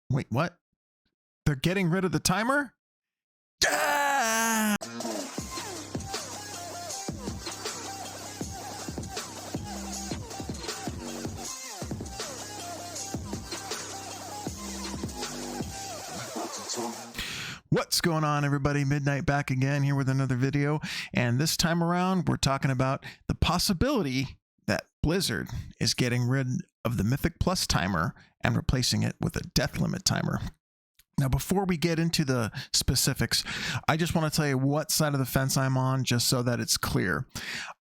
Wait, what? They're getting rid of the timer? Ah! What's going on, everybody? Midnyte back again here with another video, and this time around we're talking about the possibility that Blizzard is getting rid of the Mythic Plus timer and replacing it with a death limit timer. Now, before we get into the specifics, I just want to tell you what side of the fence I'm on, just so that it's clear.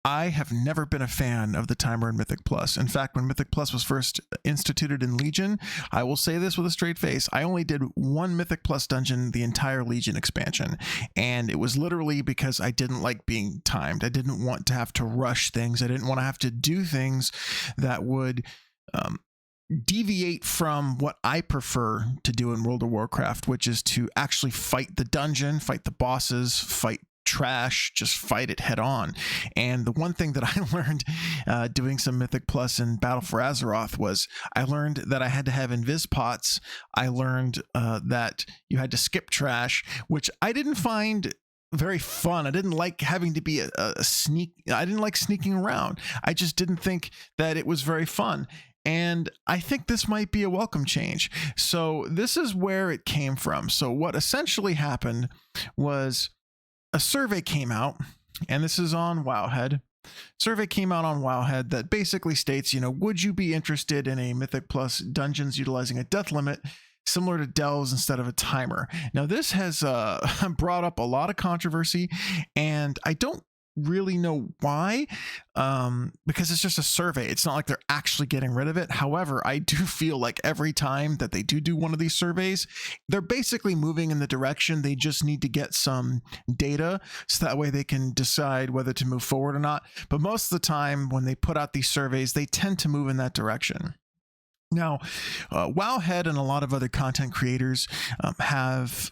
I have never been a fan of the timer in Mythic Plus. In fact, when Mythic Plus was first instituted in Legion, I will say this with a straight face, I only did one Mythic Plus dungeon the entire Legion expansion, and it was literally because I didn't like being timed. I didn't want to have to rush things. I didn't want to have to do things that would deviate from what I prefer to do in World of Warcraft, which is to actually fight the dungeon, fight the bosses, fight trash, just fight it head on. And the one thing that I learned doing some Mythic Plus in Battle for Azeroth was I learned that I had to have invis pots. I learned that you had to skip trash, which I didn't find very fun. I didn't like having to be a sneak. I didn't like sneaking around. I just didn't think that it was very fun. And I think this might be a welcome change. So this is where it came from. So what essentially happened was a survey came out, and this is on Wowhead. Survey came out on Wowhead that basically states, would you be interested in a Mythic Plus dungeons utilizing a death limit similar to Delves instead of a timer? Now, this has brought up a lot of controversy, and I don't really know why, because it's just a survey. It's not like they're actually getting rid of it. However, I do feel like every time that they do one of these surveys, they're basically moving in the direction. They just need to get some data so that way they can decide whether to move forward or not. But most of the time when they put out these surveys, they tend to move in that direction. Now, Wowhead and a lot of other content creators have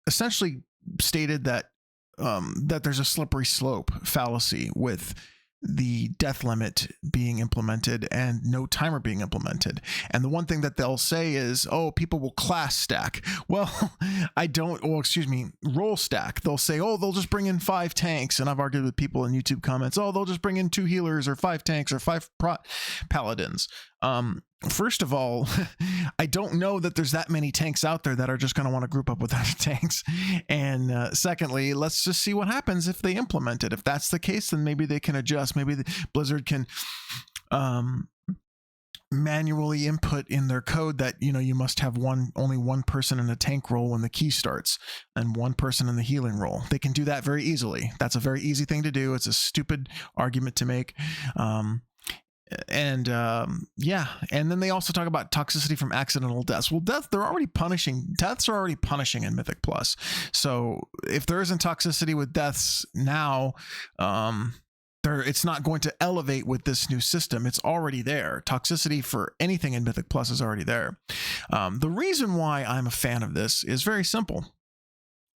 essentially stated that there's a slippery slope fallacy with the death limit being implemented and no timer being implemented. And the one thing that they'll say is, oh, people will class stack. Well, roll stack. They'll say, oh, they'll just bring in 5 tanks. And I've argued with people in YouTube comments, oh, they'll just bring in 2 healers or 5 tanks or 5 paladins. First of all, I don't know that there's that many tanks out there that are just going to want to group up with other tanks. And secondly, let's just see what happens if they implement it. If that's the case, then maybe they can adjust. Maybe Blizzard can manually input in their code that, you must have only one person in a tank role when the key starts and one person in the healing role. They can do that very easily. That's a very easy thing to do. It's a stupid argument to make. And then they also talk about toxicity from accidental deaths. Well, deaths are already punishing in Mythic Plus. So if there isn't toxicity with deaths now, it's not going to elevate with this new system. It's already there. Toxicity for anything in Mythic Plus is already there. The reason why I'm a fan of this is very simple.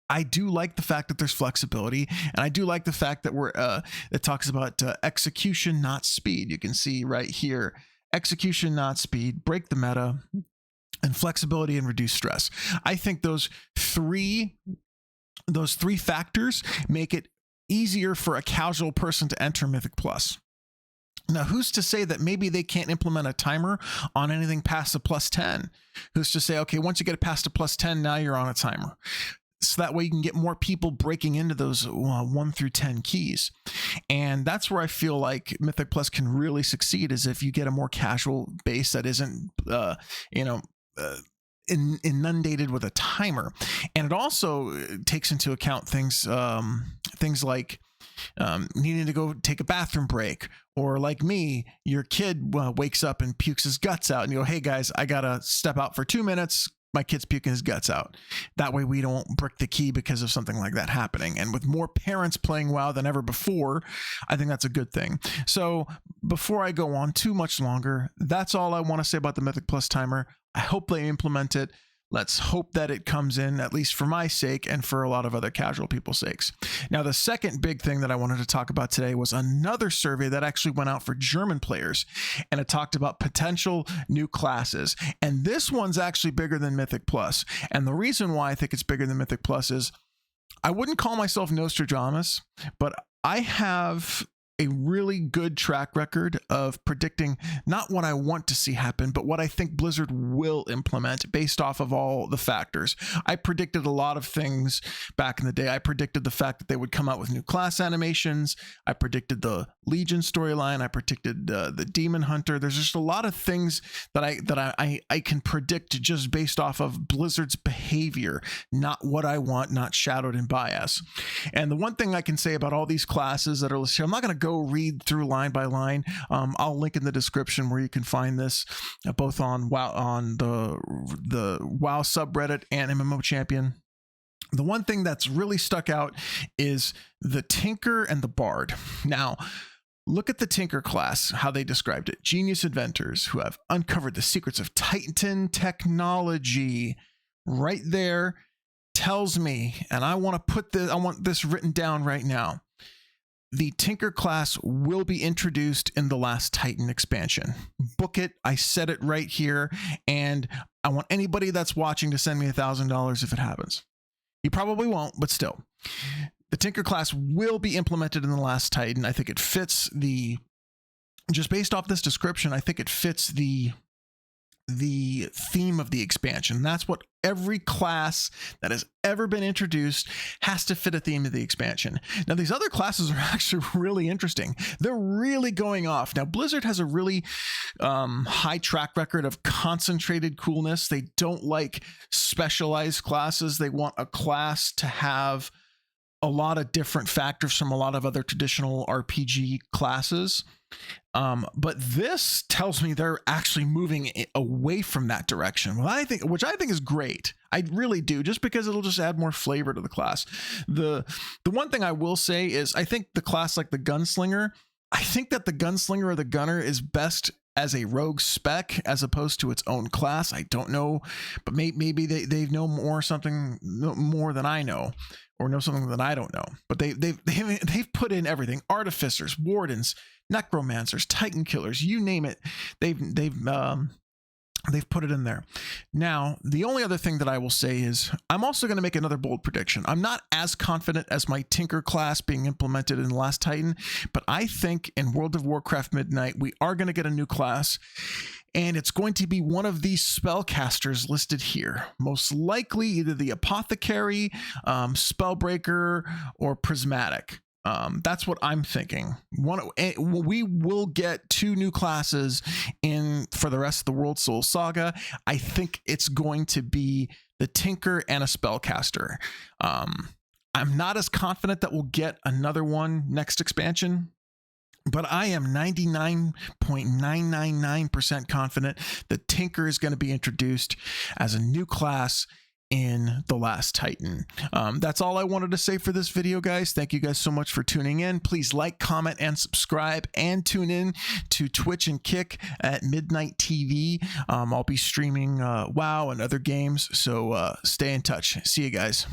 I do like the fact that there's flexibility, and I do like the fact that it talks about execution, not speed. You can see right here, execution, not speed, break the meta, and flexibility and reduce stress. I think those three factors make it easier for a casual person to enter Mythic Plus. Now, who's to say that maybe they can't implement a timer on anything past a +10? Who's to say, okay, once you get it past a +10, now you're on a timer? So that way you can get more people breaking into those 1 through 10 keys. And that's where I feel like Mythic Plus can really succeed, is if you get a more casual base that isn't, inundated with a timer. And it also takes into account things like needing to go take a bathroom break, or like me, your kid wakes up and pukes his guts out, and you go, hey guys, I gotta step out for 2 minutes. My kid's puking his guts out. That way we don't brick the key because of something like that happening. And with more parents playing WoW than ever before, I think that's a good thing. So before I go on too much longer, that's all I want to say about the Mythic Plus timer. I hope they implement it. Let's hope that it comes in, at least for my sake and for a lot of other casual people's sakes. Now, the second big thing that I wanted to talk about today was another survey that actually went out for German players, and it talked about potential new classes. And this one's actually bigger than Mythic Plus. And the reason why I think it's bigger than Mythic Plus is I wouldn't call myself Nostradamus, but I have a really good track record of predicting not what I want to see happen, but what I think Blizzard will implement based off of all the factors. I predicted a lot of things back in the day. I predicted the fact that they would come out with new class animations. I predicted the Legion storyline. I predicted the Demon Hunter. There's just a lot of things that I can predict just based off of Blizzard's behavior, not what I want, not shadowed in bias. And the one thing I can say about all these classes that are listed, I'm not going to go read through line by line. I'll link in the description where you can find this, both on WoW, on the WoW subreddit and MMO Champion. The one thing that's really stuck out is the Tinker and the Bard. Now, look at the Tinker class, how they described it. Genius inventors who have uncovered the secrets of Titan technology. Right there tells me, and I want this written down right now. The Tinker class will be introduced in the last Titan expansion. Book it. I said it right here. And I want anybody that's watching to send me $1,000 if it happens. You probably won't, but still. The Tinker class will be implemented in the last Titan. I think it fits just based off this description, I think it fits the theme of the expansion. That's what every class that has ever been introduced has to fit a theme of the expansion. Now, these other classes are actually really interesting. They're really going off. Now, Blizzard has a really high track record of concentrated coolness. They don't like specialized classes. They want a class to have a lot of different factors from a lot of other traditional RPG classes. But this tells me they're actually moving away from that direction, which I think is great. I really do, just because it'll just add more flavor to the class. The one thing I will say is I think the class like the Gunslinger, I think that the Gunslinger or the Gunner is best as a rogue spec as opposed to its own class. I don't know, but maybe they know more than I know, or know something that I don't know. But they've put in everything: artificers, wardens, necromancers, titan killers, you name it. They've put it in there. Now, the only other thing that I will say is I'm also going to make another bold prediction. I'm not as confident as my Tinker class being implemented in the last Titan, but I think in World of Warcraft Midnight, we are going to get a new class, and it's going to be one of these spellcasters listed here. Most likely either the Apothecary, Spellbreaker, or Prismatic. That's what I'm thinking. We will get 2 new classes in for the rest of the World Soul Saga. I think it's going to be the Tinker and a Spellcaster. I'm not as confident that we'll get another one next expansion, but I am 99.999% confident that Tinker is going to be introduced as a new class in the last Titan. That's all I wanted to say for this video, guys. Thank you guys so much for tuning in. Please like, comment, and subscribe, and tune in to Twitch and Kick at Midnyte TV. I'll be streaming WoW and other games, so stay in touch. See you guys.